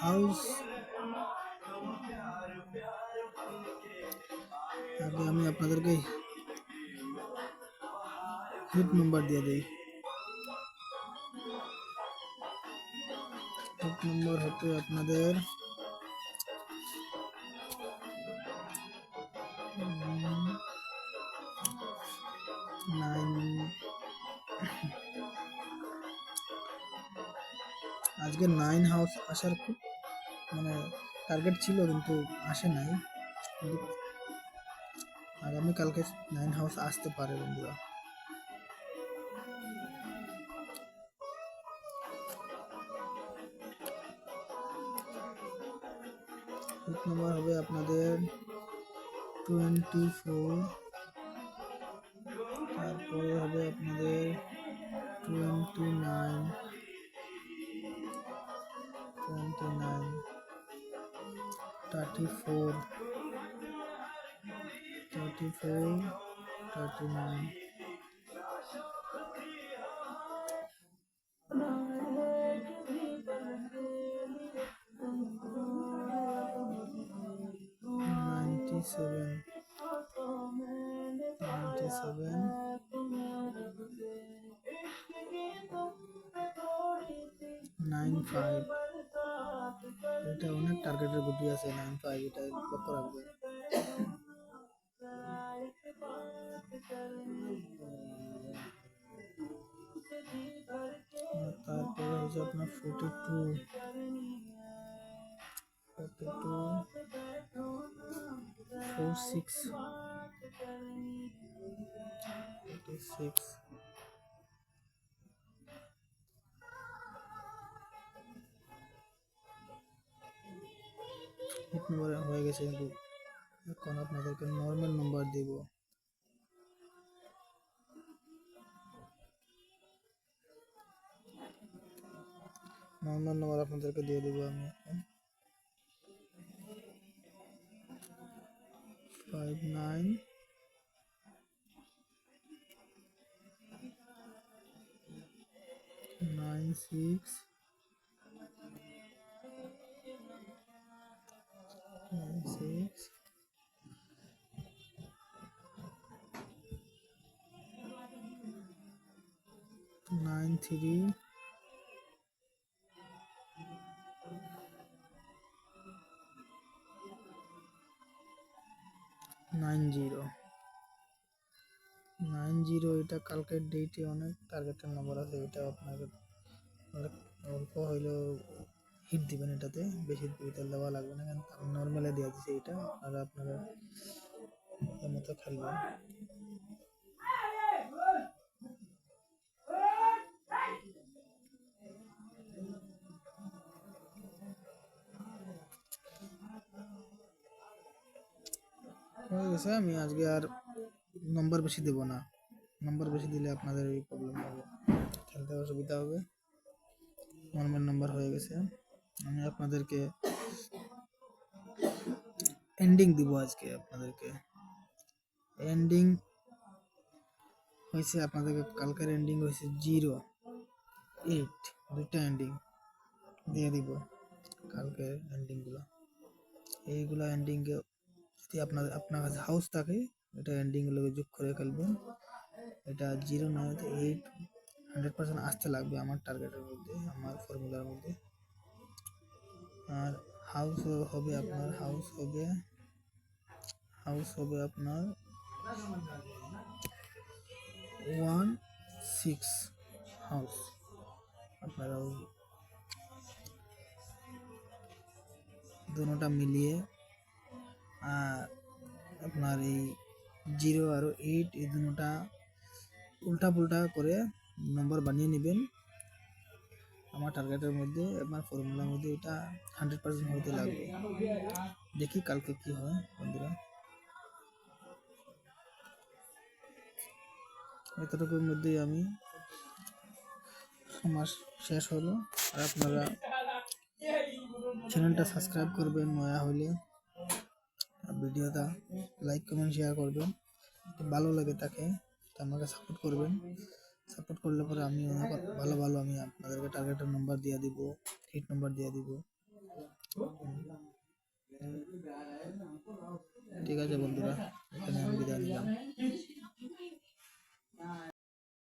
House আগে আমি আপনাদেরকে হিট নাম্বার দিয়ে দিই। হিট নাম্বার হতে আপনাদের 9 আজকে 9 হাউস আসার খুব মানে টার্গেট ছিল কিন্তু আসে নাই। আগামীকালকে 9 হাউস আসতে পারে বন্ধুরা। হিট নাম্বার হবে আপনাদের 24, তারপরে হবে আপনাদের 29, 34, 39, 97, 95। এটা অনেক টার্গেটের গুটি আছে 95, এটা লক্ষ্য রাখবেন। তারপরে হচ্ছে আপনার 42, 46, 46, হিট নাম্বার হয়ে গেছে। কিন্তু এখন আপনাদেরকে নর্মাল নাম্বার দেব। নর্মাল নাম্বার আপনাদেরকে দিয়ে দেবো আমি এখন 59, 96, 93, 90। এটা কালকের ডেটে অনেক টার্গেটের নাম্বার আছে। এটা আপনাকে অল্প হইলেও হিট দিবেন, এটাতে বেশি তেল দেওয়া লাগবে না, কারণ আমি নর্মালে দিয়ে দিচ্ছি। এটা আপনারা এর মতো খেলবেন। হয়ে গেছে। আমি আজকে আর নম্বর বেশি দেব না। নম্বর বেশি দিলে আপনাদের এই প্রবলেম হবে, খেলতে অসুবিধা হবে। নর্মাল নাম্বার হয়ে গেছে। আমি আপনাদেরকে এন্ডিং দিব আজকে। আপনাদেরকে এন্ডিং হয়েছে, আপনাদেরকে কালকের এন্ডিং হয়েছে 08, দুইটা এন্ডিং দিয়ে দিব কালকের এন্ডিংগুলো। এইগুলো এন্ডিংয়ে যদি আপনার কাছে হাউস থাকে, এটা এন্ডিংগুলোকে যোগ করে খেলবেন। এটা 09 থেকে 8 100% আসতে লাগবে আমার টার্গেটের মধ্যে, আমার ফর্মুলার মধ্যে। আর হাউস হবে আপনার 16 হাউস। আপনারা দুটোটা মিলিয়ে আপনার এই 0 আর 8 এই দুটোটা উল্টা পুল্টা করে নম্বর বানিয়ে নেবেন আমার টার্গেটের মধ্যে, আমার ফর্মুলার মধ্যে। এটা 100% হতে লাগবে। দেখি কালকে কি হয় বন্ধুরা। এতটুকুর মধ্যেই আমি মাস শেষ হলো। আর আপনারা চ্যানেলটা সাবস্ক্রাইব করবেন নয়া হলে, ভিডিওটা লাইক কমেন্ট শেয়ার করবেন। ভালো লাগে তাকে আমাকে সাপোর্ট করবেন। সাপোর্ট করলে পরে আমি অনেক ভালো আমি আপনাদেরকে টার্গেটের নাম্বার দিয়ে দিব, হিট নাম্বার দিয়ে দিব। ঠিক আছে বন্ধুরা, এখানে আমি বিদায় নিলাম।